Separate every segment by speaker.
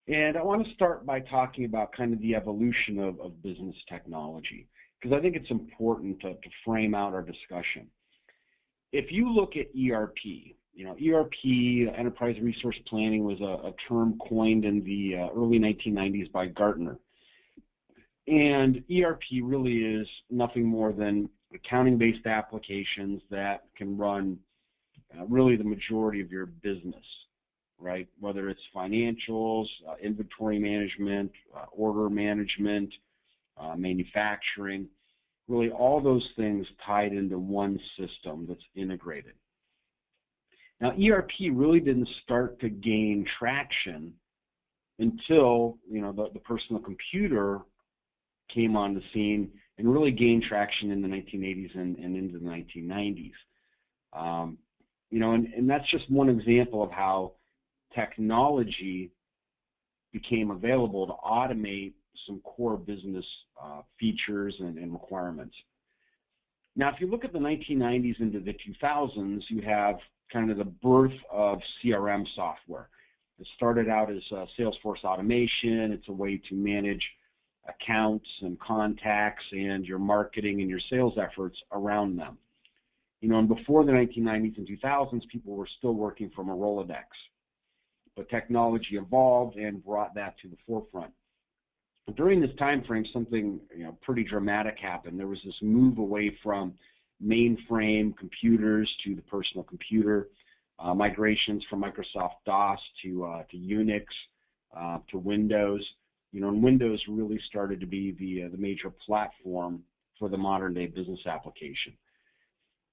Speaker 1: And I want to start by talking about kind of the evolution of business technology, because I think it's important to frame out our discussion. If you look at ERP, ERP, Enterprise Resource Planning, was a term coined in the early 1990s by Gartner. And ERP really is nothing more than accounting-based applications that can run really the majority of your business, right? Whether it's financials, inventory management, order management, manufacturing, really all those things tied into one system that's integrated. Now, ERP really didn't start to gain traction until the personal computer came on the scene and really gained traction in the 1980s and into the 1990s. And that's just one example of how technology became available to automate some core business features and requirements. Now, if you look at the 1990s into the 2000s, you have kind of the birth of CRM software. It started out as Salesforce automation. It's a way to manage accounts and contacts and your marketing and your sales efforts around them. And before the 1990s and 2000s, people were still working from a Rolodex. But technology evolved and brought that to the forefront. During this time frame, something pretty dramatic happened. There was this move away from mainframe computers to the personal computer, migrations from Microsoft DOS to Unix, to Windows. And Windows really started to be the major platform for the modern day business application.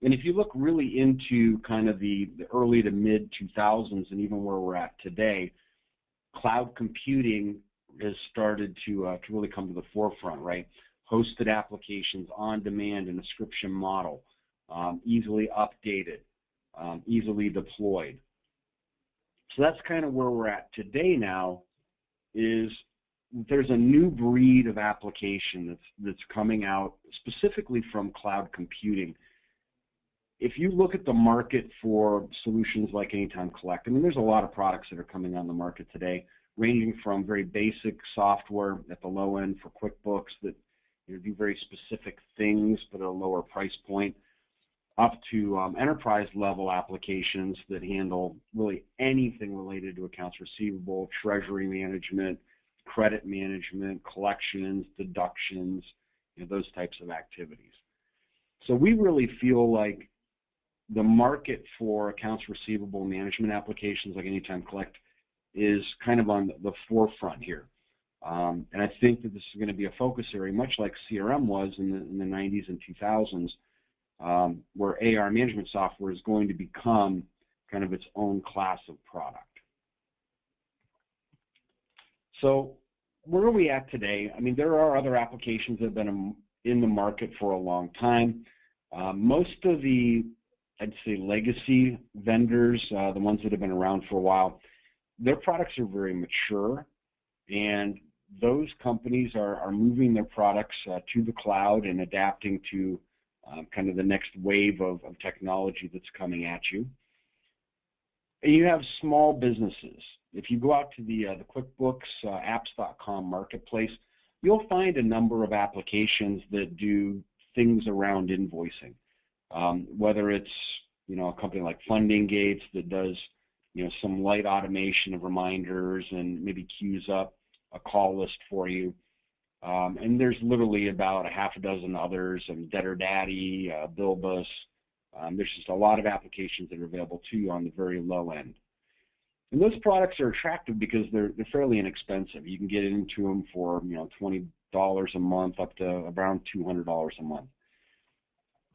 Speaker 1: And if you look really into kind of the early to mid 2000s and even where we're at today, cloud computing has started to really come to the forefront, right? Hosted applications on demand in a subscription model, easily updated, easily deployed. So that's kind of where we're at today now. Is there's a new breed of application that's coming out specifically from cloud computing. If you look at the market for solutions like Anytime Collect, I mean, there's a lot of products that are coming on the market today, ranging from very basic software at the low end for QuickBooks that do very specific things but at a lower price point, up to enterprise level applications that handle really anything related to accounts receivable, treasury management, credit management, collections, deductions, those types of activities. So we really feel like the market for accounts receivable management applications like Anytime Collect is kind of on the forefront here. And I think that this is going to be a focus area, much like CRM was in the 90s and 2000s, where AR management software is going to become kind of its own class of product. So where are we at today? I mean, there are other applications that have been in the market for a long time. Most of the, I'd say, legacy vendors, the ones that have been around for a while, their products are very mature, and those companies are moving their products to the cloud and adapting to kind of the next wave of technology that's coming at you. And you have small businesses. If you go out to the QuickBooks apps.com marketplace, you'll find a number of applications that do things around invoicing. Whether it's a company like Funding Gates that does some light automation of reminders and maybe queues up a call list for you. And there's literally about a half a dozen others, Debtor Daddy, Bilbus. There's just a lot of applications that are available to you on the very low end. And those products are attractive because they're fairly inexpensive. You can get into them for $20 a month up to around $200 a month.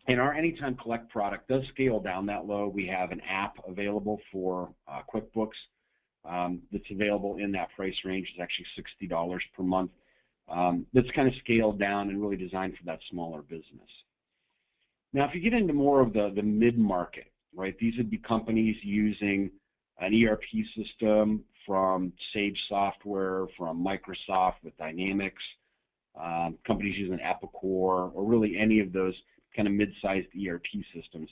Speaker 1: And our Anytime Collect product does scale down that low. We have an app available for QuickBooks that's available in that price range. It's actually $60 per month. That's kind of scaled down and really designed for that smaller business. Now, if you get into more of the mid-market, right, these would be companies using an ERP system from Sage Software, from Microsoft with Dynamics, companies using Epicor, or really any of those kind of mid-sized ERP systems.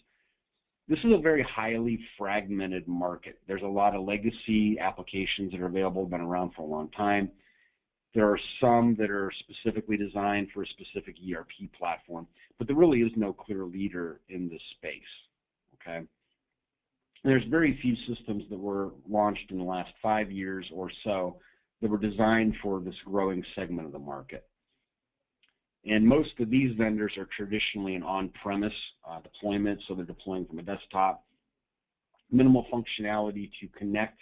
Speaker 1: This is a very highly fragmented market. There's a lot of legacy applications that are available, been around for a long time. There are some that are specifically designed for a specific ERP platform, but there really is no clear leader in this space, okay? And there's very few systems that were launched in the last 5 years or so that were designed for this growing segment of the market. And most of these vendors are traditionally an on-premise deployment, so they're deploying from a desktop. Minimal functionality to connect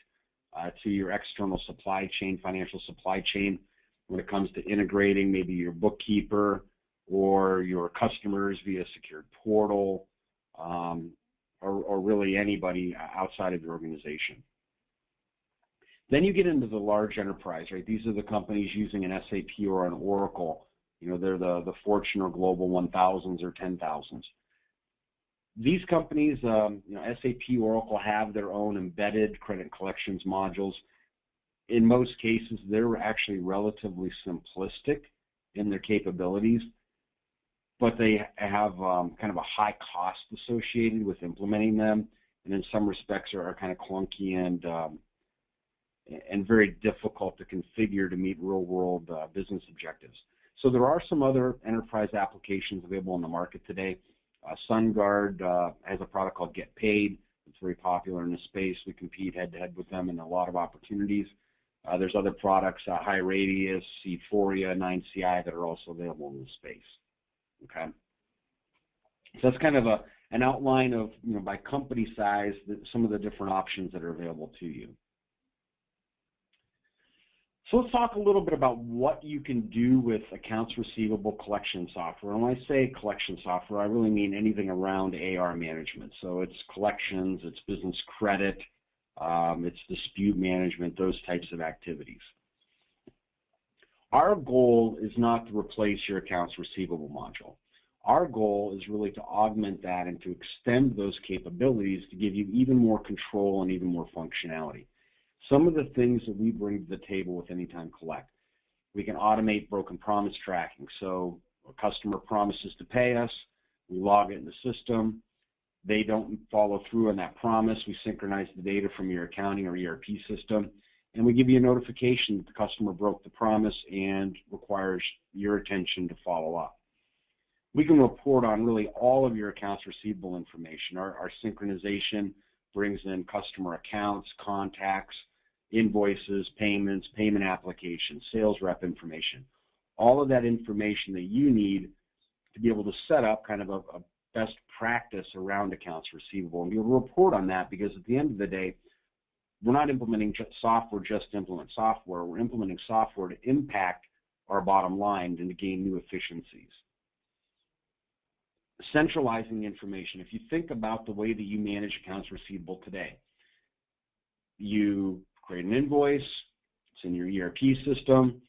Speaker 1: to your external supply chain, financial supply chain, when it comes to integrating maybe your bookkeeper or your customers via secured portal, or really anybody outside of your organization. Then you get into the large enterprise, right? These are the companies using an SAP or an Oracle. You know, they're the Fortune or Global 1000s or 10,000s. These companies, you know, SAP, Oracle have their own embedded credit collections modules. In most cases, they're actually relatively simplistic in their capabilities, but they have kind of a high cost associated with implementing them, and in some respects are kind of clunky and very difficult to configure to meet real-world business objectives. So there are some other enterprise applications available in the market today. SunGard has a product called Get Paid. It's very popular in the space. We compete head-to-head with them in a lot of opportunities. There's other products, HighRadius, Sephoria, 9CI, that are also available in this space. Okay, so that's kind of an outline of, you know, by company size, some of the different options that are available to you. So let's talk a little bit about what you can do with accounts receivable collection software. And when I say collection software, I really mean anything around AR management. So it's collections, it's business credit, it's dispute management, those types of activities. Our goal is not to replace your accounts receivable module. Our goal is really to augment that and to extend those capabilities to give you even more control and even more functionality. Some of the things that we bring to the table with Anytime Collect: we can automate broken promise tracking. So a customer promises to pay us, we log it in the system, they don't follow through on that promise, we synchronize the data from your accounting or ERP system, and we give you a notification that the customer broke the promise and requires your attention to follow up. We can report on really all of your accounts receivable information. Our synchronization brings in customer accounts, contacts, invoices, payments, payment applications, sales rep information. All of that information that you need to be able to set up kind of a best practice around accounts receivable and be able to report on that, because at the end of the day, we're not implementing software just to implement software. We're implementing software to impact our bottom line and to gain new efficiencies. Centralizing the information. If you think about the way that you manage accounts receivable today, you create an invoice, it's in your ERP system,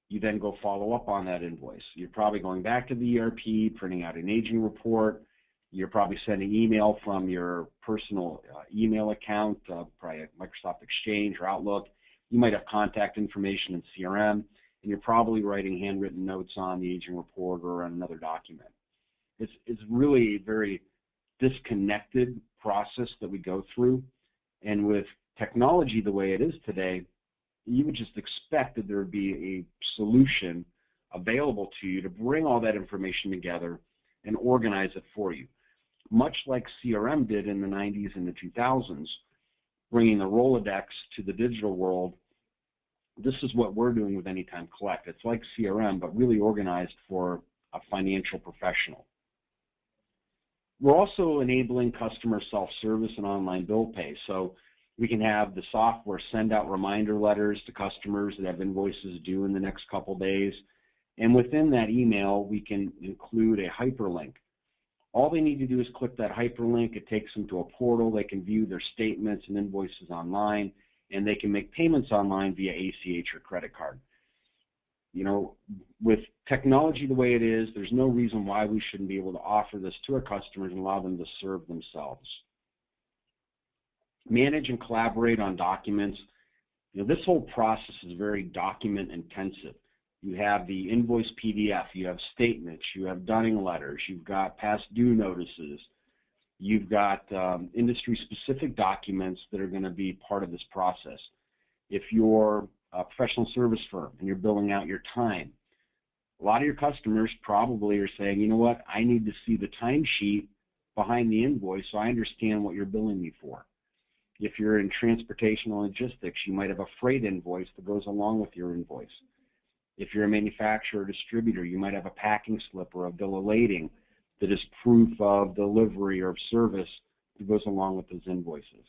Speaker 1: you then go follow up on that invoice. You're probably going back to the ERP, printing out an aging report, you're probably sending email from your personal email account, probably Microsoft Exchange or Outlook. You might have contact information in CRM, and you're probably writing handwritten notes on the aging report or on another document. It's really a very disconnected process that we go through, and with technology the way it is today, you would just expect that there would be a solution available to you to bring all that information together and organize it for you. Much like CRM did in the 90s and the 2000s, bringing the Rolodex to the digital world, this is what we're doing with Anytime Collect. It's like CRM, but really organized for a financial professional. We're also enabling customer self-service and online bill pay. So we can have the software send out reminder letters to customers that have invoices due in the next couple days. And within that email, we can include a hyperlink. All they need to do is click that hyperlink. It takes them to a portal. They can view their statements and invoices online, and they can make payments online via ACH or credit card. You know, with technology the way it is, there's no reason why we shouldn't be able to offer this to our customers and allow them to serve themselves. Manage and collaborate on documents. You know, this whole process is very document intensive. You have the invoice PDF, you have statements, you have dunning letters, you've got past due notices. You've got industry-specific documents that are going to be part of this process. If you're a professional service firm and you're billing out your time, a lot of your customers probably are saying, you know what, I need to see the timesheet behind the invoice so I understand what you're billing me for. If you're in transportation and logistics, you might have a freight invoice that goes along with your invoice. If you're a manufacturer or distributor, you might have a packing slip or a bill of lading that is proof of delivery or of service that goes along with those invoices.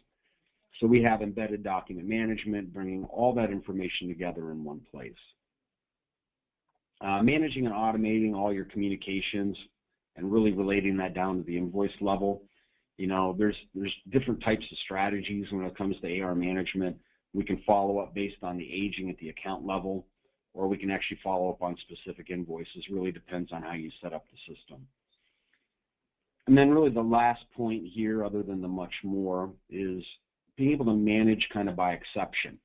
Speaker 1: So we have embedded document management, bringing all that information together in one place. Managing and automating all your communications and really relating that down to the invoice level. You know, there's different types of strategies when it comes to AR management. We can follow up based on the aging at the account level, or we can actually follow up on specific invoices. Really depends on how you set up the system. And then really the last point here, other than the much more, is being able to manage kind of by exception.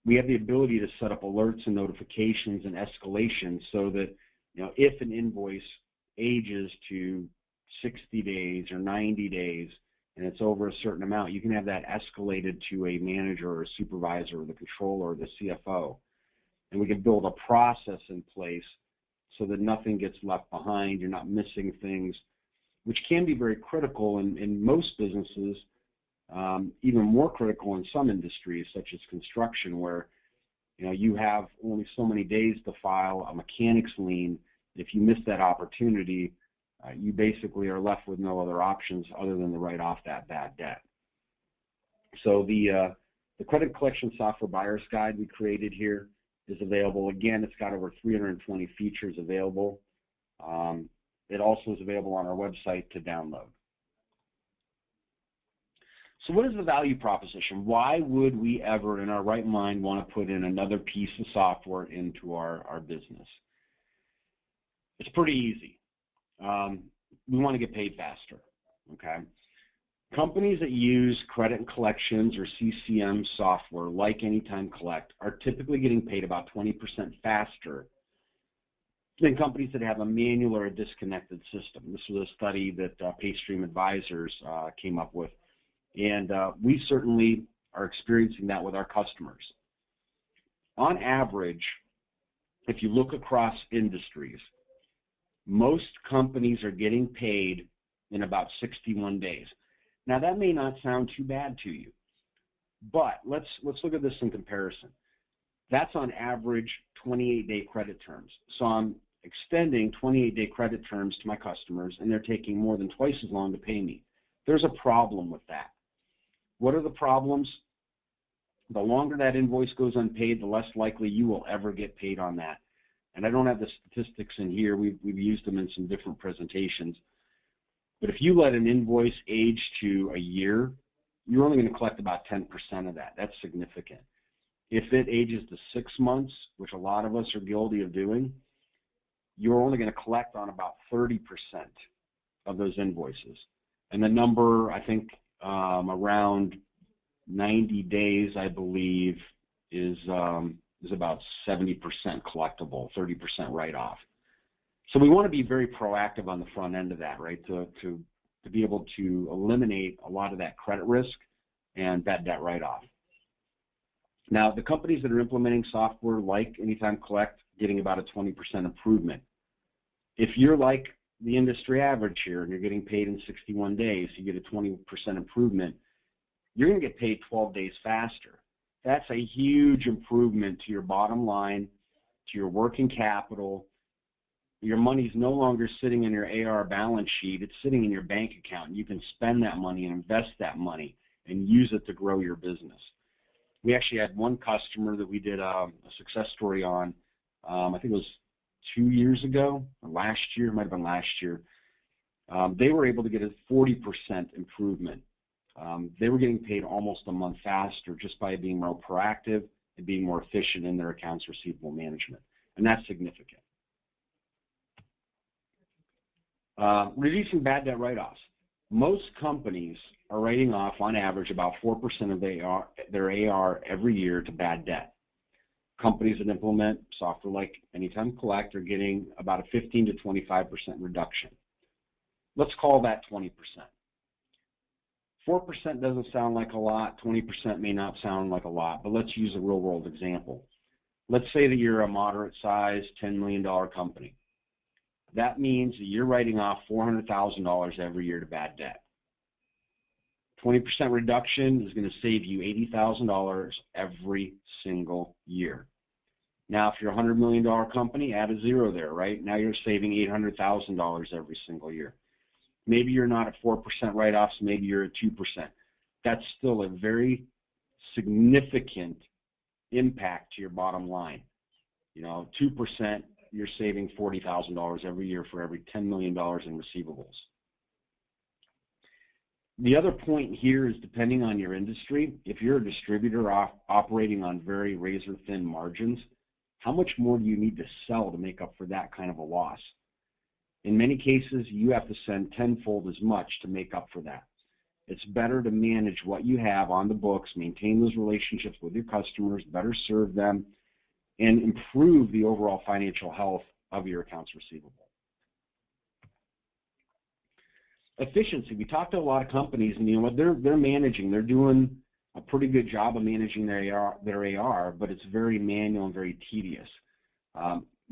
Speaker 1: We have the ability to set up alerts and notifications and escalations so that, you know, if an invoice ages to 60 days or 90 days and it's over a certain amount, you can have that escalated to a manager or a supervisor or the controller or the CFO. And we can build a process in place so that nothing gets left behind, you're not missing things, which can be very critical in most businesses, even more critical in some industries such as construction, where you have only so many days to file a mechanic's lien. If you miss that opportunity, you basically are left with no other options other than to write off that bad debt. So the credit collection software buyer's guide we created here is available. Again, it's got over 320 features available. It also is available on our website to download. So what is the value proposition? Why would we ever in our right mind want to put in another piece of software into our business? It's pretty easy. We want to get paid faster, okay? Companies that use credit and collections or CCM software like Anytime Collect are typically getting paid about 20% faster than companies that have a manual or a disconnected system. This was a study that PayStream Advisors came up with. And we certainly are experiencing that with our customers. On average, if you look across industries, most companies are getting paid in about 61 days. Now, that may not sound too bad to you, but let's look at this in comparison. That's on average 28-day credit terms. So I'm extending 28-day credit terms to my customers, and they're taking more than twice as long to pay me. There's a problem with that. What are the problems? The longer that invoice goes unpaid, the less likely you will ever get paid on that. And I don't have the statistics in here. We've used them in some different presentations. But if you let an invoice age to a year, you're only going to collect about 10% of that. That's significant. If it ages to 6 months, which a lot of us are guilty of doing, you're only going to collect on about 30% of those invoices. And the number, I think, around 90 days, I believe, is about 70% collectible, 30% write-off. So we want to be very proactive on the front end of that, right, to be able to eliminate a lot of that credit risk and bad debt write-off. Now, the companies that are implementing software like Anytime Collect, getting about a 20% improvement. If you're like the industry average here and you're getting paid in 61 days, you get a 20% improvement, you're going to get paid 12 days faster. That's a huge improvement to your bottom line, to your working capital. Your money's no longer sitting in your AR balance sheet. It's sitting in your bank account. You can spend that money and invest that money and use it to grow your business. We actually had one customer that we did a success story on, I think it was 2 years ago, or last year, it might have been last year. They were able to get a 40% improvement. They were getting paid almost a month faster just by being more proactive and being more efficient in their accounts receivable management, and that's significant. Reducing bad debt write-offs. Most companies are writing off, on average, about 4% of their AR every year to bad debt. Companies that implement software like Anytime Collect are getting about a 15 to 25% reduction. Let's call that 20%. 4% doesn't sound like a lot, 20% may not sound like a lot, but let's use a real-world example. Let's say that you're a moderate-sized $10 million company. That means that you're writing off $400,000 every year to bad debt. 20% reduction is going to save you $80,000 every single year. Now, if you're a $100 million company, add a zero there, right? Now you're saving $800,000 every single year. Maybe you're not at 4% write-offs, maybe you're at 2%. That's still a very significant impact to your bottom line. 2%, you're saving $40,000 every year for every $10 million in receivables. The other point here is, depending on your industry, if you're a distributor operating on very razor-thin margins, how much more do you need to sell to make up for that kind of a loss? In many cases, you have to send tenfold as much to make up for that. It's better to manage what you have on the books, maintain those relationships with your customers, better serve them, and improve the overall financial health of your accounts receivable. Efficiency. We talked to a lot of companies, and you know what? They're managing. They're doing a pretty good job of managing their AR, but it's very manual and very tedious.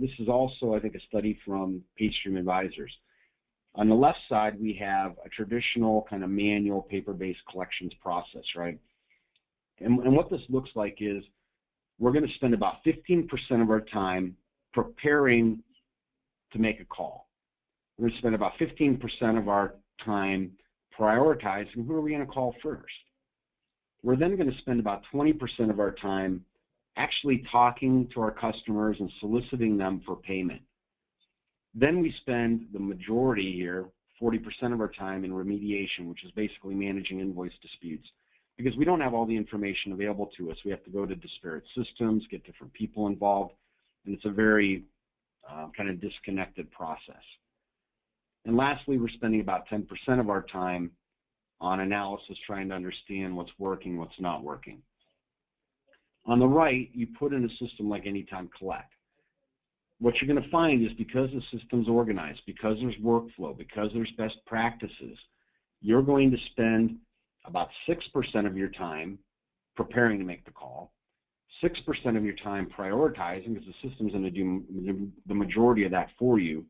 Speaker 1: This is also, I think, a study from PageStream Advisors. On the left side, we have a traditional kind of manual paper-based collections process, right? And what this looks like is we're going to spend about 15% of our time preparing to make a call. We're going to spend about 15% of our time prioritizing who are we going to call first. We're then going to spend about 20% of our time actually talking to our customers and soliciting them for payment. Then we spend the majority here, 40% of our time, in remediation, which is basically managing invoice disputes. Because we don't have all the information available to us. We have to go to disparate systems, get different people involved, and it's a very kind of disconnected process. And lastly, we're spending about 10% of our time on analysis, trying to understand what's working, what's not working. On the right, you put in a system like Anytime Collect. What you're going to find is, because the system's organized, because there's workflow, because there's best practices, you're going to spend about 6% of your time preparing to make the call, 6% of your time prioritizing, because the system's going to do the majority of that for you.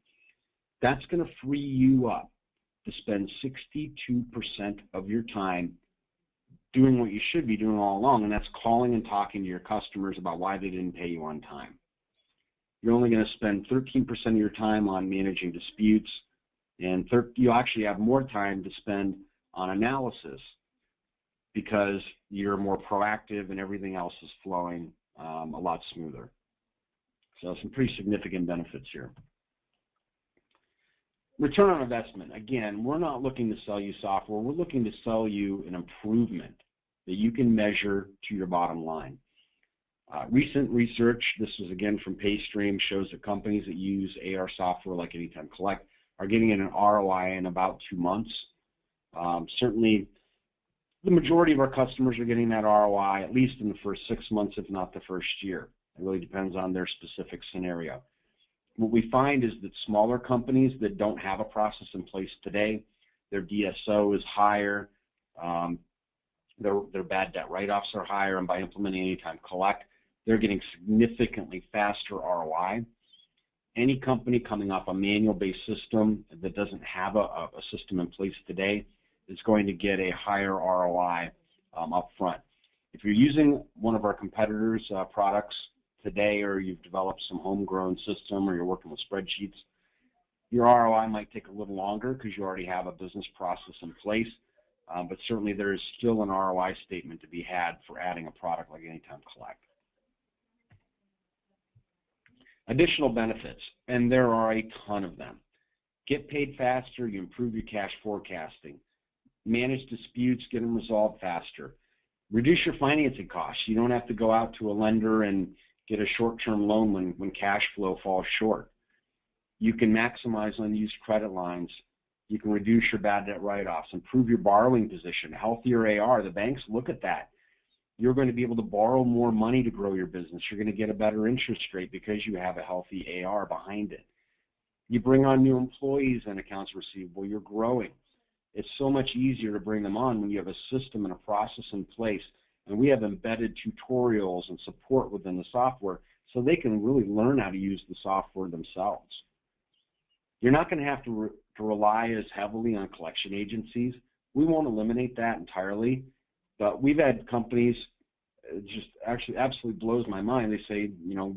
Speaker 1: That's going to free you up to spend 62% of your time doing what you should be doing all along, and that's calling and talking to your customers about why they didn't pay you on time. You're only going to spend 13% of your time on managing disputes, and you'll actually have more time to spend on analysis because you're more proactive and everything else is flowing a lot smoother. So some pretty significant benefits here. Return on investment. Again, we're not looking to sell you software. We're looking to sell you an improvement that you can measure to your bottom line. Recent research, this was again from PayStream, shows that companies that use AR software like Anytime Collect are getting an ROI in about 2 months. Certainly, the majority of our customers are getting that ROI at least in the first 6 months, if not the first year. It really depends on their specific scenario. What we find is that smaller companies that don't have a process in place today, their DSO is higher, their bad debt write-offs are higher, and by implementing Anytime Collect, they're getting significantly faster ROI. Any company coming off a manual-based system that doesn't have a system in place today is going to get a higher ROI up front. If you're using one of our competitors' products today, or you've developed some homegrown system, or you're working with spreadsheets, your ROI might take a little longer because you already have a business process in place, but certainly there is still an ROI statement to be had for adding a product like Anytime Collect. Additional benefits, and there are a ton of them. Get paid faster, you improve your cash forecasting. Manage disputes, get them resolved faster. Reduce your financing costs. You don't have to go out to a lender and get a short-term loan when cash flow falls short. You can maximize unused credit lines. You can reduce your bad debt write-offs, improve your borrowing position, healthier AR. The banks look at that. You're going to be able to borrow more money to grow your business. You're going to get a better interest rate because you have a healthy AR behind it. You bring on new employees in accounts receivable, you're growing. It's so much easier to bring them on when you have a system and a process in place, and we have embedded tutorials and support within the software so they can really learn how to use the software themselves. You're not going to have to rely as heavily on collection agencies. We won't eliminate that entirely, but we've had companies, it just actually absolutely blows my mind. They say, you know,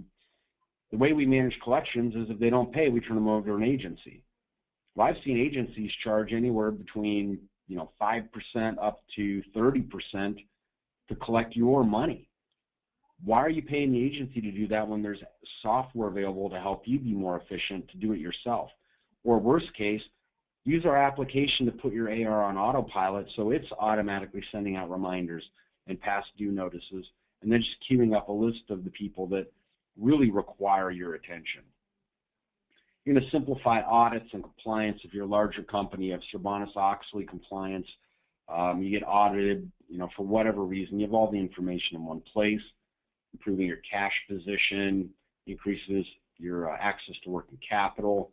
Speaker 1: the way we manage collections is if they don't pay, we turn them over to an agency. Well, I've seen agencies charge anywhere between, 5% up to 30% to collect your money. Why are you paying the agency to do that when there's software available to help you be more efficient to do it yourself? Or worst case, use our application to put your AR on autopilot so it's automatically sending out reminders and past due notices, and then just queuing up a list of the people that really require your attention. You're going to simplify audits and compliance. If you're a larger company, you have Sarbanes-Oxley compliance. You get audited, for whatever reason. You have all the information in one place, improving your cash position, increases your access to working capital,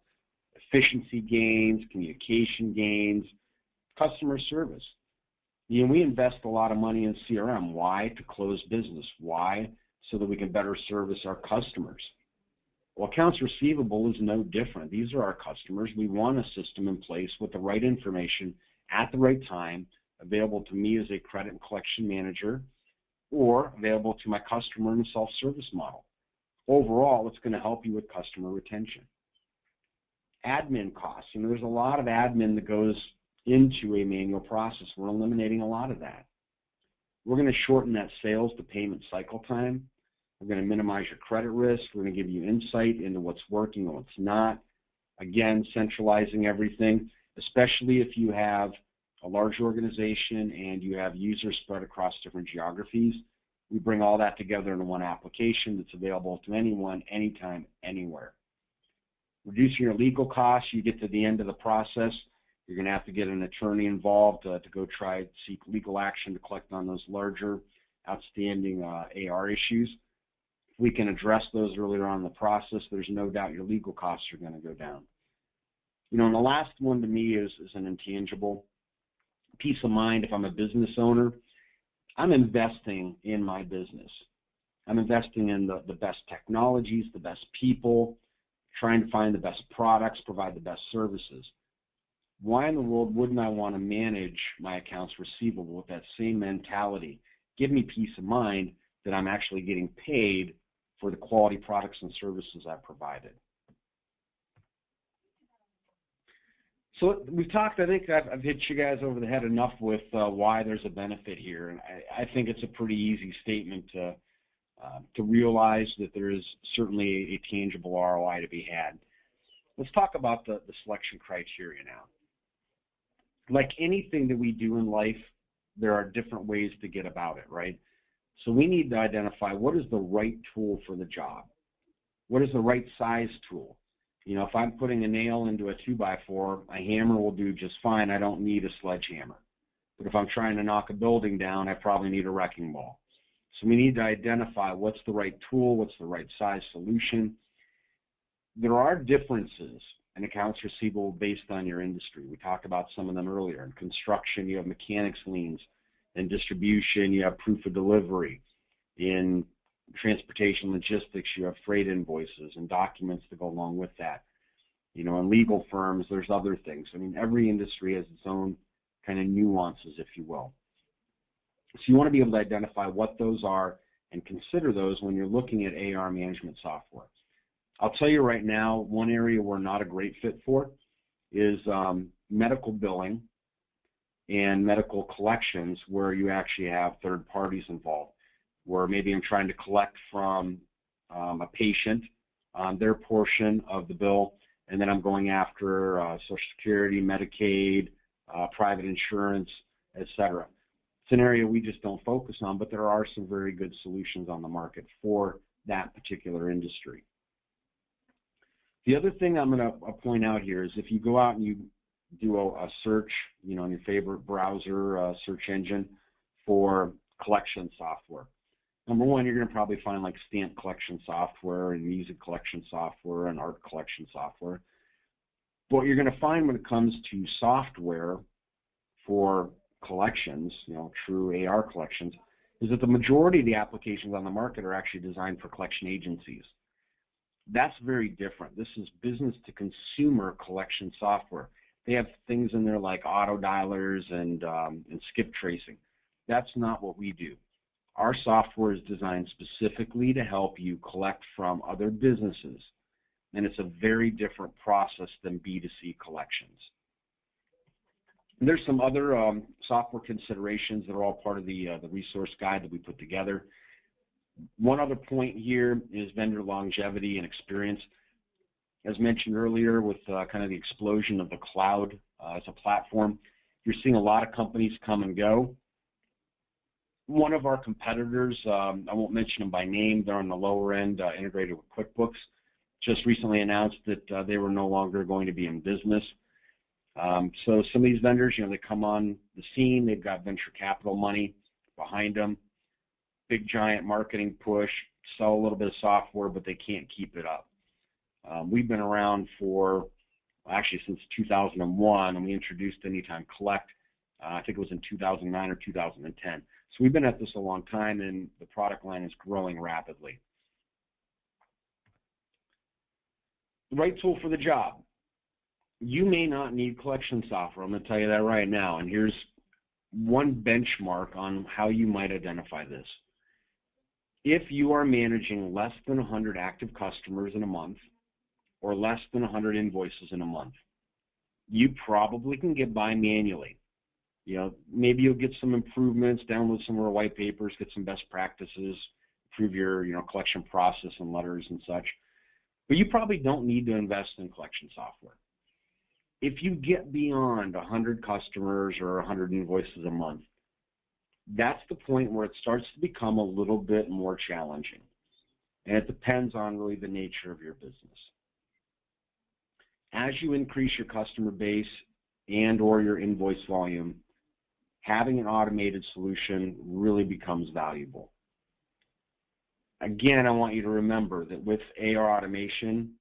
Speaker 1: efficiency gains, communication gains, customer service. We invest a lot of money in CRM. Why? To close business. Why? So that we can better service our customers. Well, accounts receivable is no different. These are our customers. We want a system in place with the right information at the right time, available to me as a credit and collection manager, or available to my customer in a self-service model. Overall, it's going to help you with customer retention. Admin costs. There's a lot of admin that goes into a manual process. We're eliminating a lot of that. We're going to shorten that sales to payment cycle time. We're going to minimize your credit risk. We're going to give you insight into what's working and what's not. Again, centralizing everything, especially if you have a large organization and you have users spread across different geographies. We bring all that together in one application that's available to anyone, anytime, anywhere. Reducing your legal costs. You get to the end of the process, you're going to have to get an attorney involved to go try to seek legal action to collect on those larger outstanding AR issues. If we can address those earlier on in the process, there's no doubt your legal costs are going to go down. And the last one to me is an intangible. Peace of mind. If I'm a business owner, I'm investing in my business. I'm investing in the best technologies, the best people, trying to find the best products, provide the best services. Why in the world wouldn't I want to manage my accounts receivable with that same mentality? Give me peace of mind that I'm actually getting paid for the quality products and services I've provided. So we've talked, I think I've hit you guys over the head enough with why there's a benefit here. And I think it's a pretty easy statement to realize that there is certainly a tangible ROI to be had. Let's talk about the selection criteria now. Like anything that we do in life, there are different ways to get about it, right? So we need to identify what is the right tool for the job. What is the right size tool? If I'm putting a nail into a 2x4, a hammer will do just fine. I don't need a sledgehammer. But if I'm trying to knock a building down, I probably need a wrecking ball. So we need to identify what's the right tool, what's the right size solution. There are differences in accounts receivable based on your industry. We talked about some of them earlier. In construction, you have mechanics liens. In distribution, you have proof of delivery. In transportation logistics, you have freight invoices and documents to go along with that. In legal firms, there's other things. Every industry has its own kind of nuances, if you will. So you want to be able to identify what those are and consider those when you're looking at AR management software. I'll tell you right now, one area we're not a great fit for is medical billing and medical collections, where you actually have third parties involved, where maybe I'm trying to collect from a patient on their portion of the bill, and then I'm going after Social Security, Medicaid, private insurance, etc. It's an area we just don't focus on, but there are some very good solutions on the market for that particular industry. The other thing I'm going to point out here is if you go out and you do a search, on your favorite browser search engine for collection software. Number one, you're going to probably find like stamp collection software and music collection software and art collection software. But what you're going to find when it comes to software for collections, true AR collections, is that the majority of the applications on the market are actually designed for collection agencies. That's very different. This is business-to-consumer collection software. They have things in there like auto dialers and skip tracing. That's not what we do. Our software is designed specifically to help you collect from other businesses, and it's a very different process than B2C collections. And there's some other software considerations that are all part of the resource guide that we put together. One other point here is vendor longevity and experience. As mentioned earlier, with kind of the explosion of the cloud as a platform, you're seeing a lot of companies come and go. One of our competitors, I won't mention them by name, they're on the lower end, integrated with QuickBooks, just recently announced that they were no longer going to be in business. So some of these vendors, they come on the scene, they've got venture capital money behind them, big giant marketing push, sell a little bit of software, but they can't keep it up. We've been around for, actually since 2001, and we introduced Anytime Collect, I think it was in 2009 or 2010. So we've been at this a long time, and the product line is growing rapidly. The right tool for the job. You may not need collection software. I'm going to tell you that right now. And here's one benchmark on how you might identify this. If you are managing less than 100 active customers in a month or less than 100 invoices in a month, you probably can get by manually. Maybe you'll get some improvements, download some of our white papers, get some best practices, improve your collection process and letters and such. But you probably don't need to invest in collection software. If you get beyond 100 customers or 100 invoices a month, that's the point where it starts to become a little bit more challenging. And it depends on really the nature of your business. As you increase your customer base and or your invoice volume, having an automated solution really becomes valuable. Again, I want you to remember that with AR automation,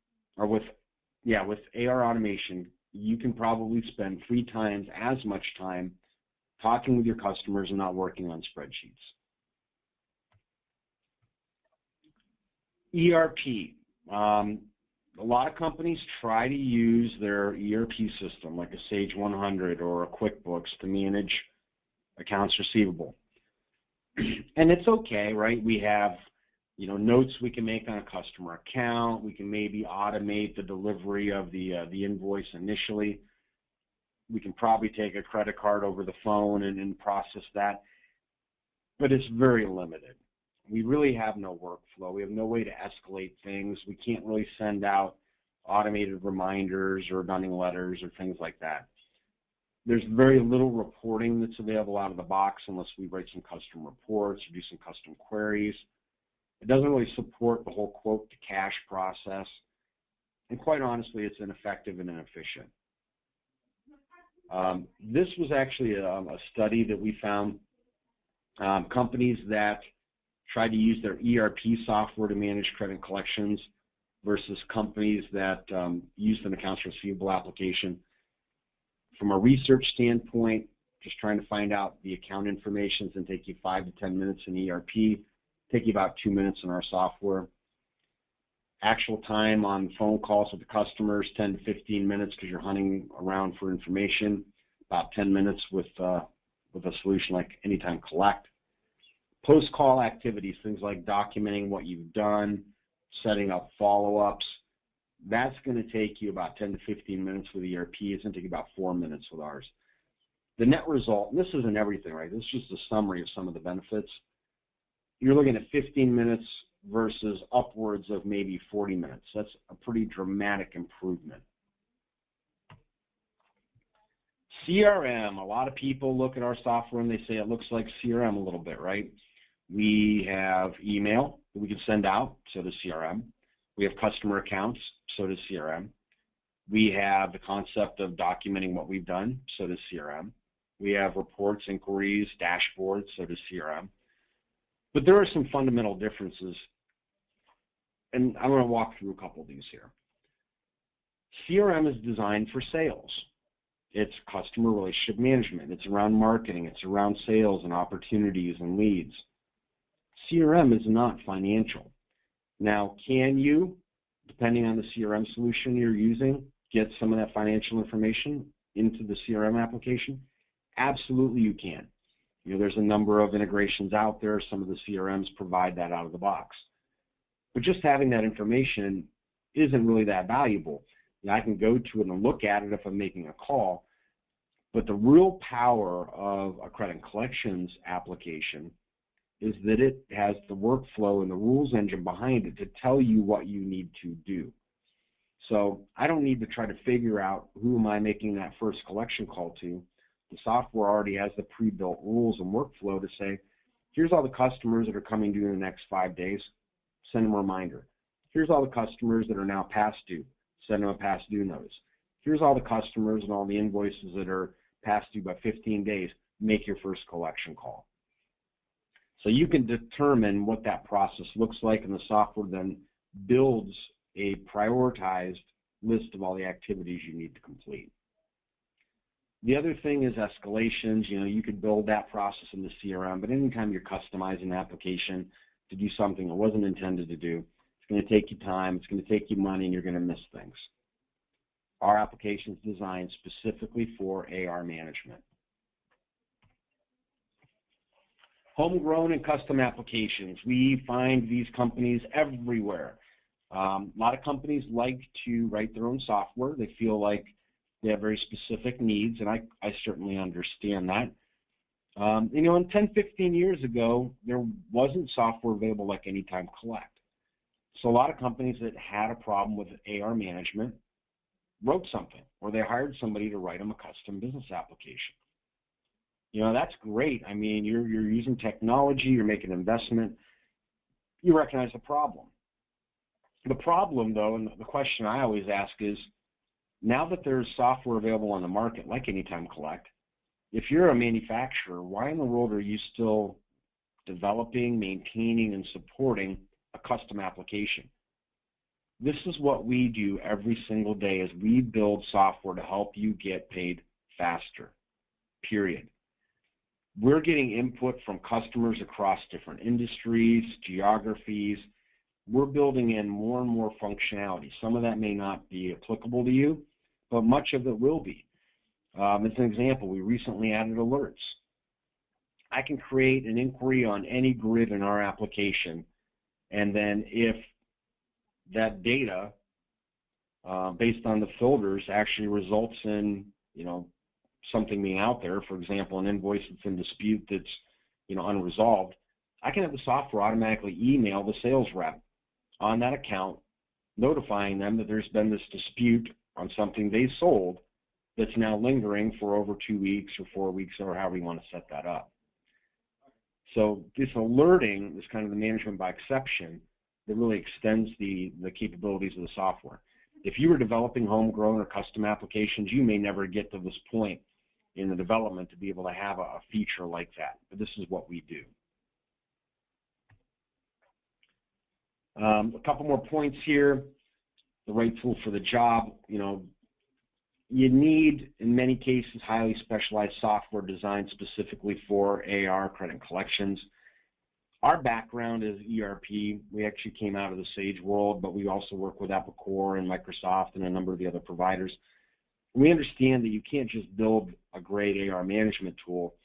Speaker 1: you can probably spend 3 times as much time talking with your customers and not working on spreadsheets. ERP. A lot of companies try to use their ERP system, like a Sage 100 or a QuickBooks, to manage accounts receivable. And it's okay, right? We have notes we can make on a customer account. We can maybe automate the delivery of the invoice initially. We can probably take a credit card over the phone and process that. But it's very limited. We really have no workflow. We have no way to escalate things. We can't really send out automated reminders or dunning letters or things like that. There's very little reporting that's available out of the box unless we write some custom reports or do some custom queries. It doesn't really support the whole quote to cash process. And quite honestly, it's ineffective and inefficient. This was actually a study that we found. Companies that tried to use their ERP software to manage credit collections versus companies that used an accounts receivable application. From a research standpoint, just trying to find out the account information can take you 5 to 10 minutes in ERP, take you about 2 minutes in our software. Actual time on phone calls with the customers, 10 to 15 minutes because you're hunting around for information, about 10 minutes with a solution like Anytime Collect. Post-call activities, things like documenting what you've done, setting up follow-ups, that's going to take you about 10 to 15 minutes with ERP. It's going to take you about 4 minutes with ours. The net result, and this isn't everything, right? This is just a summary of some of the benefits. You're looking at 15 minutes versus upwards of maybe 40 minutes. That's a pretty dramatic improvement. CRM, a lot of people look at our software and they say it looks like CRM a little bit, right? We have email that we can send out, so does CRM. We have customer accounts, so does CRM. We have the concept of documenting what we've done, so does CRM. We have reports, inquiries, dashboards, so does CRM. But there are some fundamental differences, and I'm going to walk through a couple of these here. CRM is designed for sales. It's customer relationship management. It's around marketing. It's around sales and opportunities and leads. CRM is not financial. Now, can you, depending on the CRM solution you're using, get some of that financial information into the CRM application? Absolutely you can. You know, there's a number of integrations out there. Some of the CRMs provide that out of the box. But just having that information isn't really that valuable. You know, I can go to it and look at it if I'm making a call, but the real power of a credit and collections application is that it has the workflow and the rules engine behind it to tell you what you need to do. So I don't need to try to figure out who am I making that first collection call to. The software already has the pre-built rules and workflow to say, here's all the customers that are coming due in the next 5 days, send them a reminder. Here's all the customers that are now past due, send them a past due notice. Here's all the customers and all the invoices that are past due by 15 days, make your first collection call. So you can determine what that process looks like, and the software then builds a prioritized list of all the activities you need to complete. The other thing is escalations. You know, you could build that process in the CRM, but anytime you're customizing an application to do something it wasn't intended to do, it's going to take you time, it's going to take you money, and you're going to miss things. Our application is designed specifically for AR management. Homegrown and custom applications. We find these companies everywhere. A lot of companies like to write their own software. They feel like they have very specific needs, and I certainly understand that. You know, 10, 15 years ago, there wasn't software available like Anytime Collect. So a lot of companies that had a problem with AR management wrote something, or they hired somebody to write them a custom business application. You know, that's great. I mean, you're using technology, you're making an investment, you recognize the problem. The problem, though, and the question I always ask is, now that there's software available on the market like Anytime Collect, if you're a manufacturer, why in the world are you still developing, maintaining, and supporting a custom application? This is what we do every single day, is we build software to help you get paid faster, period. We're getting input from customers across different industries, geographies. We're building in more and more functionality. Some of that may not be applicable to you, but much of it will be. As an example, we recently added alerts. I can create an inquiry on any grid in our application, and then if that data, based on the filters, actually results in, you know, something being out there, for example, an invoice that's in dispute that's, you know, unresolved, I can have the software automatically email the sales rep on that account, notifying them that there's been this dispute on something they sold that's now lingering for over 2 weeks or 4 weeks, or however you want to set that up. So this alerting is kind of the management by exception that really extends the capabilities of the software. If you were developing homegrown or custom applications, you may never get to this point in the development to be able to have a feature like that, but this is what we do. A couple more points here. The right tool for the job. You know, you need, in many cases, highly specialized software designed specifically for AR, credit collections. Our background is ERP. We actually came out of the Sage world, but we also work with Epicor and Microsoft and a number of the other providers. We understand that you can't just build a great AR management tool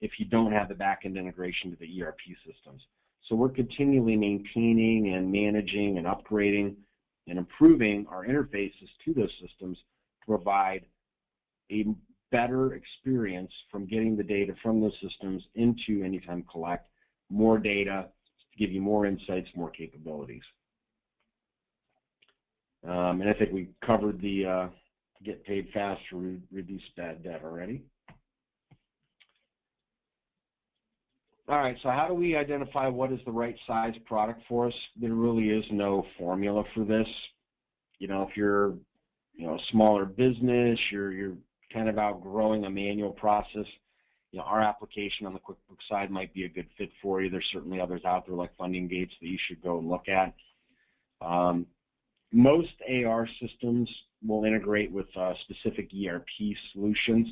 Speaker 1: if you don't have the back-end integration to the ERP systems. So we're continually maintaining and managing and upgrading and improving our interfaces to those systems to provide a better experience from getting the data from those systems into Anytime Collect, more data to give you more insights, more capabilities. And I think we covered the get paid faster, reduce bad debt already. All right, so how do we identify what is the right size product for us? There really is no formula for this. You know, if you're, you know, a smaller business, you're kind of outgrowing a manual process, you know, our application on the QuickBooks side might be a good fit for you. There's certainly others out there like Funding Gates that you should go and look at. Most AR systems will integrate with specific ERP solutions.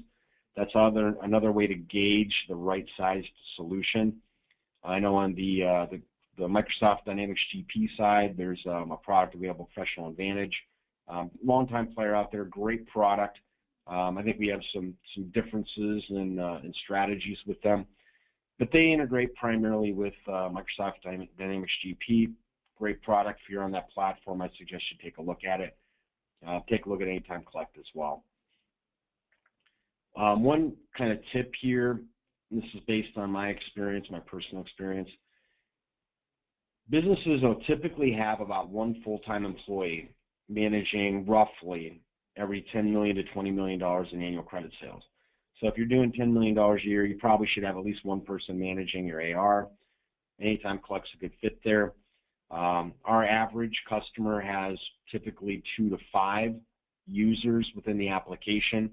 Speaker 1: That's another way to gauge the right-sized solution. I know on the Microsoft Dynamics GP side, there's a product available, Professional Advantage. Long-time player out there, great product. I think we have some differences in strategies with them, but they integrate primarily with Microsoft Dynamics GP. Great product. If you're on that platform, I suggest you take a look at it. Take a look at Anytime Collect as well. One kind of tip here, and this is based on my experience, my personal experience. Businesses will typically have about one full-time employee managing roughly every $10 million to $20 million in annual credit sales. So if you're doing $10 million a year, you probably should have at least one person managing your AR. Anytime Collect's a good fit there. Our average customer has typically 2 to 5 users within the application,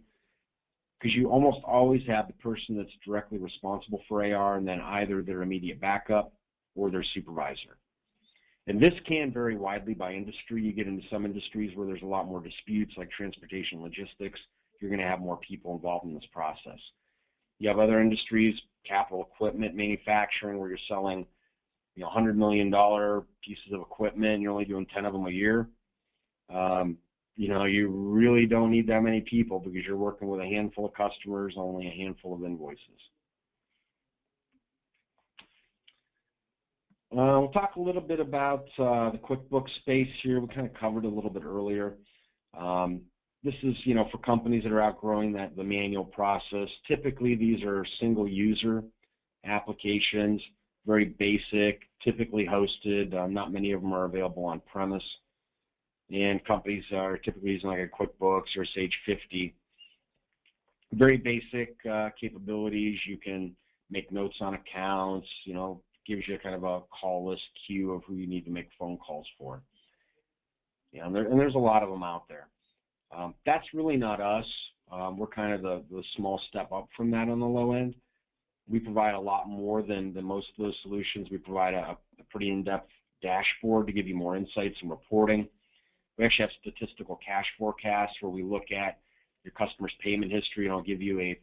Speaker 1: because you almost always have the person that's directly responsible for AR and then either their immediate backup or their supervisor. And this can vary widely by industry. You get into some industries where there's a lot more disputes, like transportation logistics. You're going to have more people involved in this process. You have other industries, capital equipment manufacturing, where you're selling $100 million pieces of equipment, you're only doing 10 of them a year. You really don't need that many people because you're working with a handful of customers, only a handful of invoices. We'll talk a little bit about the QuickBooks space here. We kind of covered it a little bit earlier. This is, for companies that are outgrowing the manual process. Typically, these are single-user applications, very basic, typically hosted. Not many of them are available on premise. And companies are typically using like a QuickBooks or Sage 50. Very basic capabilities. You can make notes on accounts, gives you kind of a call list queue of who you need to make phone calls for. And there's a lot of them out there. That's really not us. We're kind of the small step up from that on the low end. We provide a lot more than most of those solutions. We provide a pretty in-depth dashboard to give you more insights and reporting. We actually have statistical cash forecasts where we look at your customer's payment history, and I'll give you a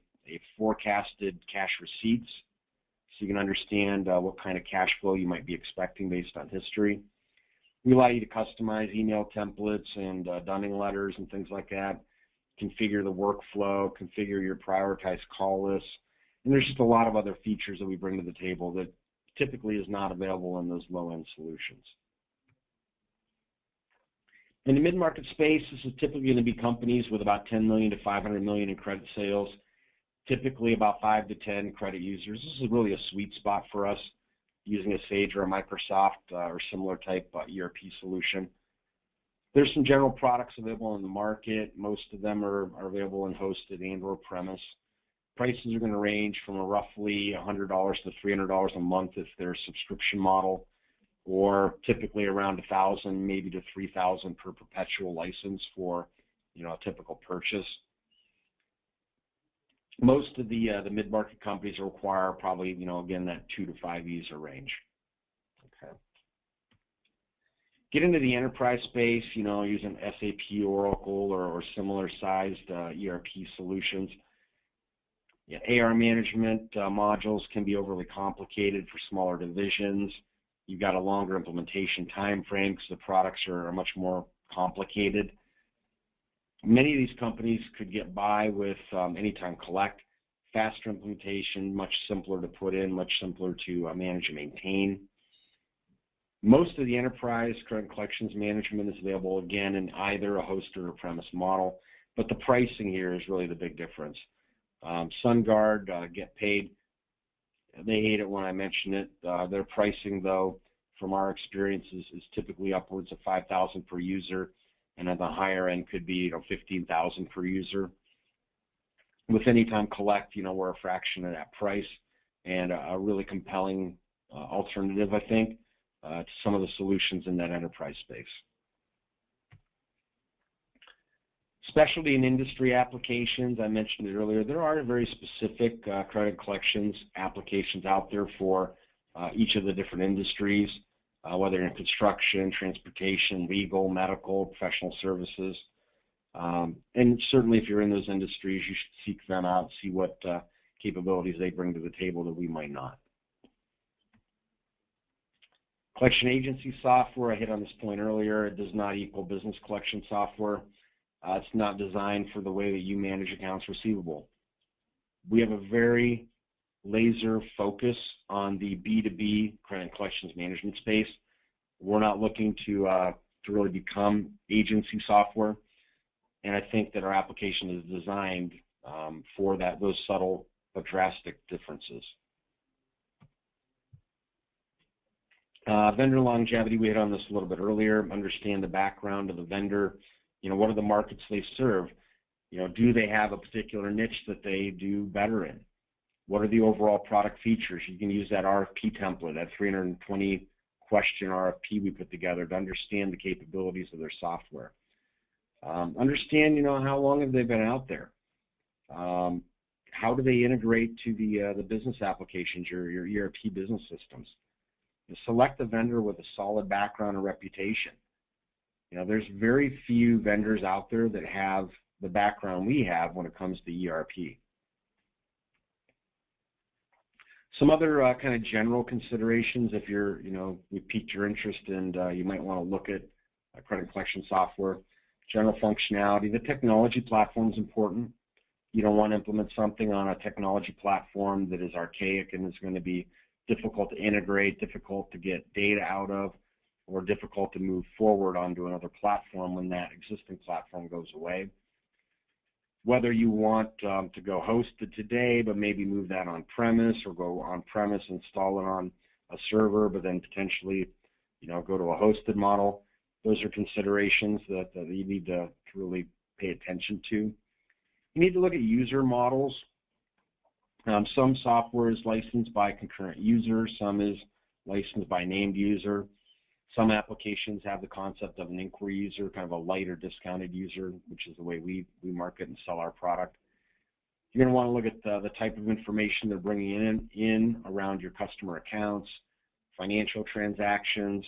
Speaker 1: forecasted cash receipts so you can understand what kind of cash flow you might be expecting based on history. We allow you to customize email templates and dunning letters and things like that, configure the workflow, configure your prioritized call lists. And there's just a lot of other features that we bring to the table that typically is not available in those low-end solutions. In the mid-market space, this is typically going to be companies with about 10 million to 500 million in credit sales, typically about 5 to 10 credit users. This is really a sweet spot for us, using a Sage or a Microsoft or similar type ERP solution. There's some general products available in the market. Most of them are available in hosted and or premise. Prices are going to range from roughly $100 to $300 a month if they're a subscription model, or typically around $1,000, maybe to $3,000 per perpetual license for a typical purchase. Most of the mid-market companies require probably again that 2 to 5 user range. Okay. Get into the enterprise space, using SAP, Oracle, or similar sized ERP solutions. AR management modules can be overly complicated for smaller divisions. You've got a longer implementation time frame because the products are much more complicated. Many of these companies could get by with Anytime Collect, faster implementation, much simpler to put in, much simpler to manage and maintain. Most of the enterprise credit collections management is available, again, in either a hosted or premise model, but the pricing here is really the big difference. SunGard, Get Paid, they hate it when I mention it. Their pricing, though, from our experience, is typically upwards of $5,000 per user, and at the higher end could be $15,000 per user. With Anytime Collect, we're a fraction of that price, and a really compelling alternative, I think, to some of the solutions in that enterprise space. Specialty and industry applications, I mentioned it earlier. There are very specific credit collections applications out there for each of the different industries. whether in construction, transportation, legal, medical, professional services. And certainly if you're in those industries, you should seek them out, see what capabilities they bring to the table that we might not. Collection agency software, I hit on this point earlier, it does not equal business collection software. It's not designed for the way that you manage accounts receivable. We have a very laser focus on the B2B credit collections management space. We're not looking to really become agency software, and I think that our application is designed for those subtle but drastic differences. Vendor longevity, we hit on this a little bit earlier. Understand the background of the vendor. What are the markets they serve? Do they have a particular niche that they do better in? What are the overall product features? You can use that RFP template, that 320 question RFP we put together to understand the capabilities of their software. Understand, how long have they been out there? How do they integrate to the business applications, your ERP business systems? Select a vendor with a solid background and reputation. There's very few vendors out there that have the background we have when it comes to ERP. Some other kind of general considerations if we piqued your interest and you might want to look at credit collection software. General functionality. The technology platform is important. You don't want to implement something on a technology platform that is archaic and is going to be difficult to integrate, difficult to get data out of, or difficult to move forward onto another platform when that existing platform goes away. Whether you want to go hosted today, but maybe move that on-premise, or go on-premise, install it on a server, but then potentially, go to a hosted model. Those are considerations that you need to really pay attention to. You need to look at user models. Some software is licensed by concurrent user, some is licensed by named user. Some applications have the concept of an inquiry user, kind of a lighter discounted user, which is the way we market and sell our product. You're going to want to look at the type of information they're bringing in around your customer accounts, financial transactions,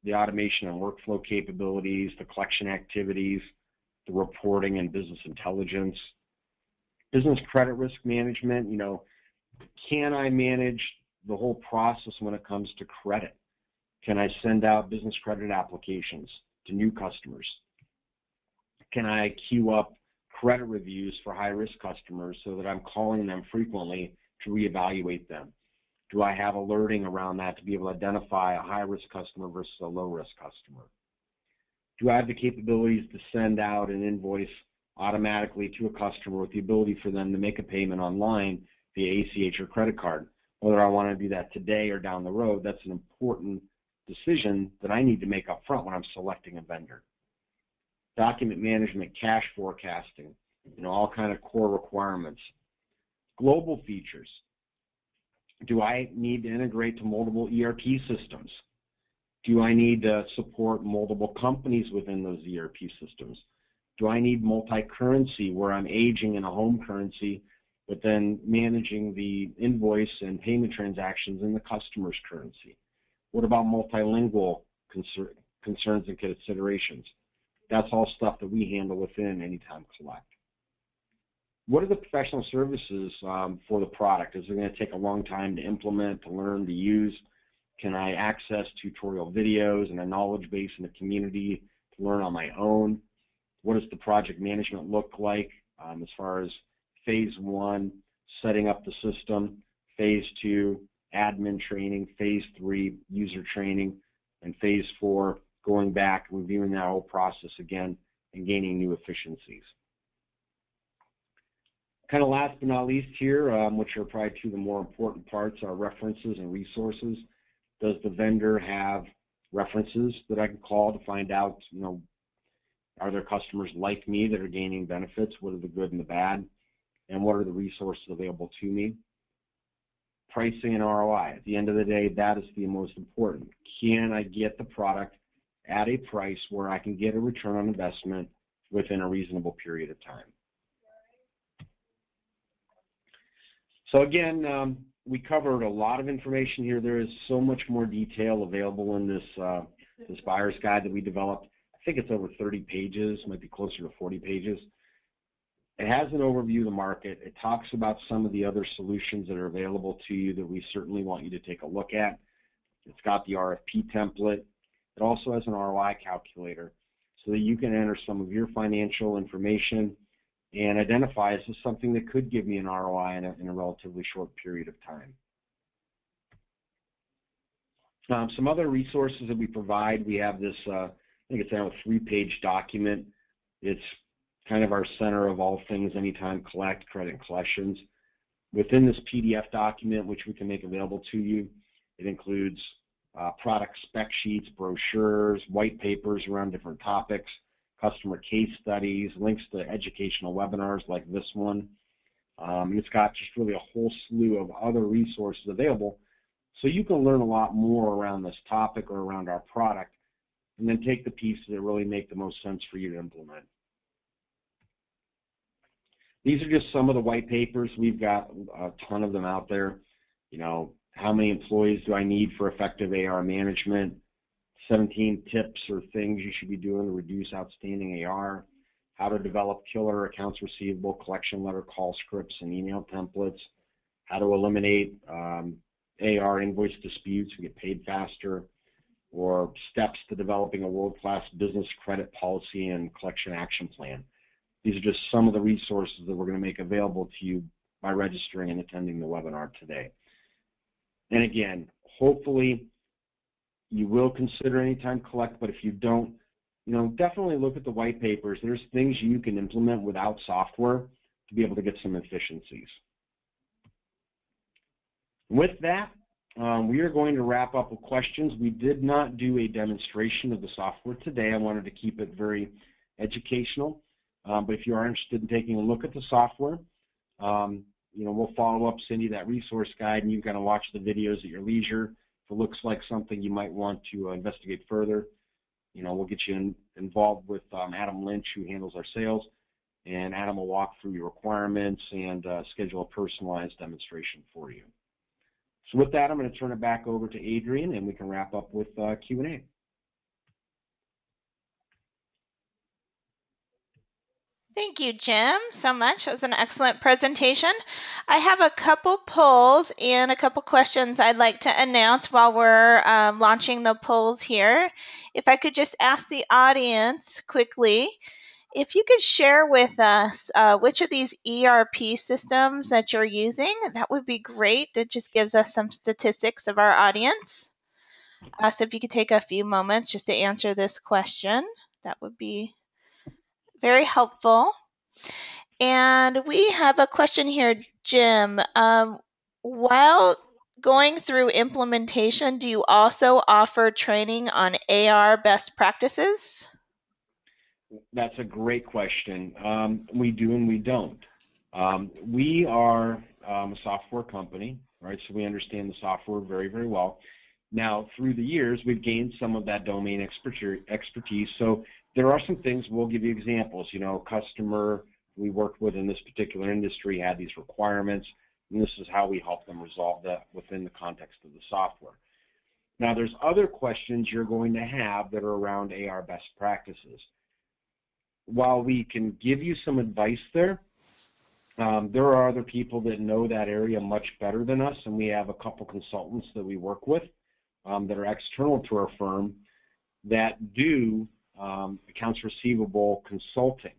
Speaker 1: the automation and workflow capabilities, the collection activities, the reporting and business intelligence. Business credit risk management, can I manage the whole process when it comes to credit? Can I send out business credit applications to new customers? Can I queue up credit reviews for high-risk customers so that I'm calling them frequently to reevaluate them? Do I have alerting around that to be able to identify a high-risk customer versus a low-risk customer? Do I have the capabilities to send out an invoice automatically to a customer with the ability for them to make a payment online via ACH or credit card? Whether I want to do that today or down the road, that's an important decision that I need to make up front when I'm selecting a vendor. Document management, cash forecasting, all kind of core requirements. Global features. Do I need to integrate to multiple ERP systems? Do I need to support multiple companies within those ERP systems? Do I need multi-currency where I'm aging in a home currency, but then managing the invoice and payment transactions in the customer's currency? What about multilingual concerns and considerations? That's all stuff that we handle within Anytime Collect. What are the professional services for the product? Is it going to take a long time to implement, to learn, to use? Can I access tutorial videos and a knowledge base in the community to learn on my own? What does the project management look like as far as phase 1, setting up the system, phase 2, admin training, phase 3, user training, and phase 4, going back, reviewing that whole process again and gaining new efficiencies. Kind of last but not least here, which are probably two of the more important parts, are references and resources. Does the vendor have references that I can call to find out, are there customers like me that are gaining benefits? What are the good and the bad? And what are the resources available to me? Pricing and ROI. At the end of the day, that is the most important. Can I get the product at a price where I can get a return on investment within a reasonable period of time? So again, we covered a lot of information here. There is so much more detail available in this this buyer's guide that we developed. I think it's over 30 pages, might be closer to 40 pages. It has an overview of the market. It talks about some of the other solutions that are available to you that we certainly want you to take a look at. It's got the RFP template. It also has an ROI calculator so that you can enter some of your financial information and identify, is this something that could give me an ROI in a relatively short period of time. Some other resources that we provide, we have this, I think it's now a 3-page document. It's kind of our center of all things Anytime Collect, credit and collections. Within this PDF document, which we can make available to you, it includes product spec sheets, brochures, white papers around different topics, customer case studies, links to educational webinars like this one. And it's got just really a whole slew of other resources available, so you can learn a lot more around this topic or around our product, and then take the pieces that really make the most sense for you to implement. These are just some of the white papers. We've got a ton of them out there. You know, how many employees do I need for effective AR management? 17 tips or things you should be doing to reduce outstanding AR. How to develop killer accounts receivable, collection letter call scripts, and email templates. How to eliminate AR invoice disputes and get paid faster. Or steps to developing a world-class business credit policy and collection action plan. These are just some of the resources that we're going to make available to you by registering and attending the webinar today. And again, hopefully you will consider Anytime Collect, but if you don't, you know, definitely look at the white papers. There's things you can implement without software to be able to get some efficiencies. With that, we are going to wrap up with questions. We did not do a demonstration of the software today. I wanted to keep it very educational. But if you are interested in taking a look at the software, you know, we'll follow up, send you that resource guide, and you've got to watch the videos at your leisure. If it looks like something you might want to investigate further, you know, we'll get you involved with Adam Lynch, who handles our sales, and Adam will walk through your requirements and schedule a personalized demonstration for you. So with that, I'm going to turn it back over to Adrian, and we can wrap up with Q&A.
Speaker 2: Thank you, Jim, so much. That was an excellent presentation. I have a couple polls and a couple questions I'd like to announce while we're launching the polls here. If I could just ask the audience quickly, if you could share with us which of these ERP systems that you're using, that would be great. It just gives us some statistics of our audience. So if you could take a few moments just to answer this question, that would be very helpful. And we have a question here, Jim. While going through implementation, do you also offer training on AR best practices?
Speaker 1: That's a great question. We do and we don't. We are a software company, right? So we understand the software very, very well. Now, through the years, we've gained some of that domain expertise. So there are some things, we'll give you examples. You know, customer we worked with in this particular industry had these requirements, and this is how we help them resolve that within the context of the software. Now, there's other questions you're going to have that are around AR best practices. While we can give you some advice there, there are other people that know that area much better than us, and we have a couple consultants that we work with that are external to our firm that do accounts receivable consulting.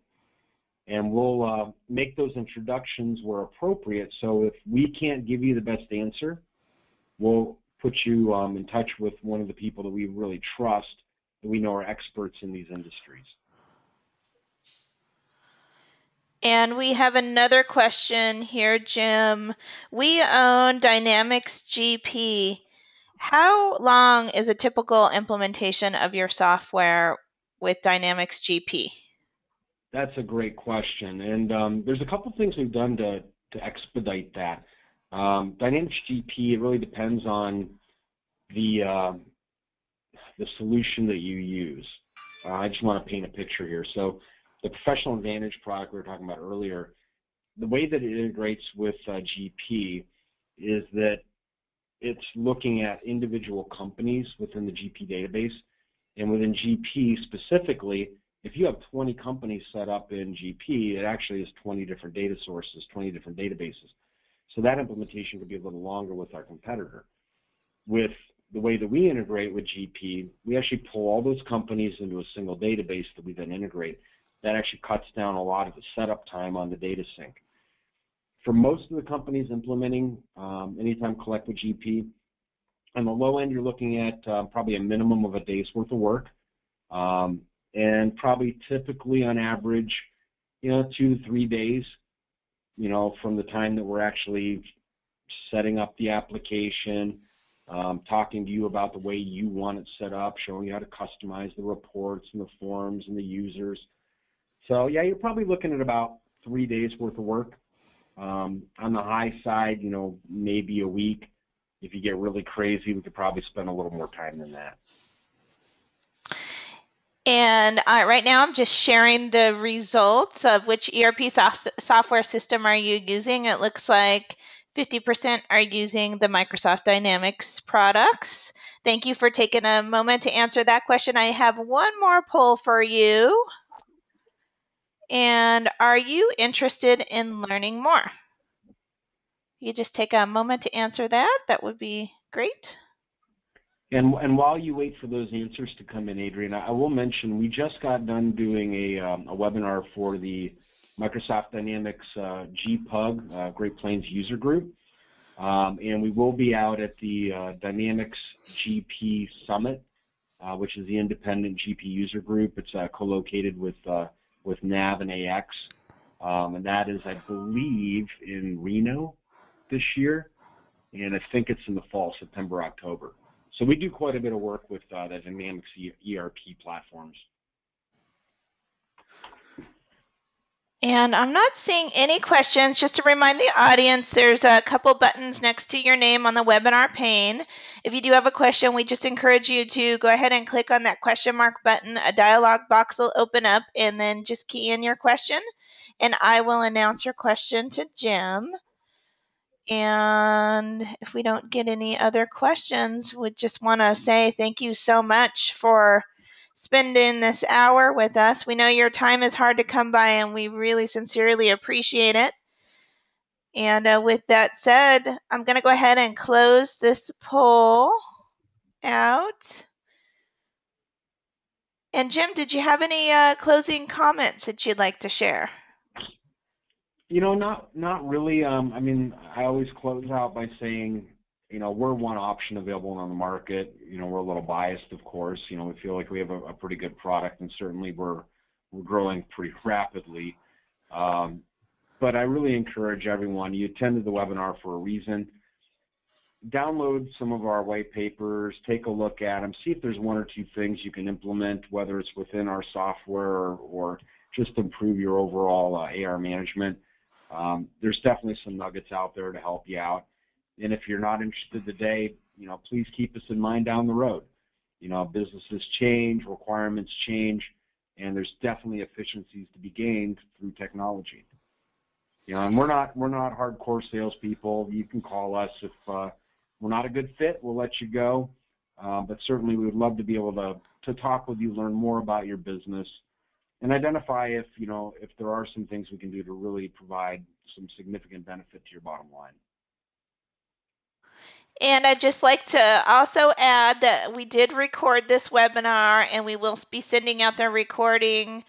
Speaker 1: And we'll make those introductions where appropriate. So if we can't give you the best answer, we'll put you in touch with one of the people that we really trust, that we know are experts in these industries.
Speaker 2: And we have another question here, Jim. We own Dynamics GP. How long is a typical implementation of your software with Dynamics GP?
Speaker 1: That's a great question, and there's a couple things we've done to expedite that. Dynamics GP, it really depends on the solution that you use. I just want to paint a picture here. So the Professional Advantage product we were talking about earlier, the way that it integrates with GP is that it's looking at individual companies within the GP database. And within GP specifically, if you have 20 companies set up in GP, it actually is 20 different data sources, 20 different databases. So that implementation could be a little longer with our competitor. With the way that we integrate with GP, we actually pull all those companies into a single database that we then integrate. That actually cuts down a lot of the setup time on the data sync. For most of the companies implementing Anytime Collect with GP, on the low end, you're looking at probably a minimum of a day's worth of work, and probably typically on average, 2 to 3 days, from the time that we're actually setting up the application, talking to you about the way you want it set up, showing you how to customize the reports and the forms and the users. So yeah, you're probably looking at about 3 days worth of work. On the high side, maybe a week. If you get really crazy, we could probably spend a little more time than that.
Speaker 2: And right now I'm just sharing the results of which ERP software system are you using. It looks like 50% are using the Microsoft Dynamics products. Thank you for taking a moment to answer that question. I have one more poll for you. And are you interested in learning more? You just take a moment to answer that. That would be great.
Speaker 1: And while you wait for those answers to come in, Adrian, I will mention we just got done doing a webinar for the Microsoft Dynamics GPUG, Great Plains User Group. And we will be out at the Dynamics GP Summit, which is the independent GP user group. It's co-located with NAV and AX. And that is, I believe, in Reno this year. And I think it's in the fall, September, October. So we do quite a bit of work with the Dynamics ERP platforms.
Speaker 2: And I'm not seeing any questions. Just to remind the audience, there's a couple buttons next to your name on the webinar pane. If you do have a question, we just encourage you to go ahead and click on that question mark button. A dialog box will open up, and then just key in your question, and I will announce your question to Jim. And if we don't get any other questions, we just want to say thank you so much for spending this hour with us. We know your time is hard to come by, and we really sincerely appreciate it. And with that said, I'm going to go ahead and close this poll out. And Jim, did you have any closing comments that you'd like to share?
Speaker 1: Not really. I mean, I always close out by saying, we're one option available on the market. We're a little biased, of course. We feel like we have a pretty good product, and certainly we're growing pretty rapidly. But I really encourage everyone, you attended the webinar for a reason. Download some of our white papers, take a look at them, see if there's one or two things you can implement, whether it's within our software or just improve your overall AR management. There's definitely some nuggets out there to help you out. And if you're not interested today, please keep us in mind down the road. Businesses change, requirements change, and there's definitely efficiencies to be gained through technology. And we're not hardcore salespeople. You can call us if we're not a good fit. We'll let you go. But certainly we would love to be able to talk with you, learn more about your business, and identify if there are some things we can do to really provide some significant benefit to your bottom line.
Speaker 2: And I'd just like to also add that we did record this webinar, and we will be sending out the recording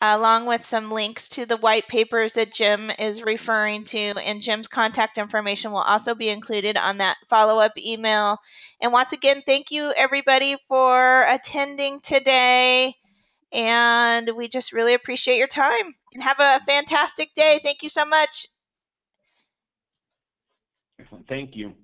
Speaker 2: along with some links to the white papers that Jim is referring to, and Jim's contact information will also be included on that follow-up email. And once again, thank you everybody for attending today, and we just really appreciate your time, and have a fantastic day. Thank you so much.
Speaker 1: Excellent. Thank you.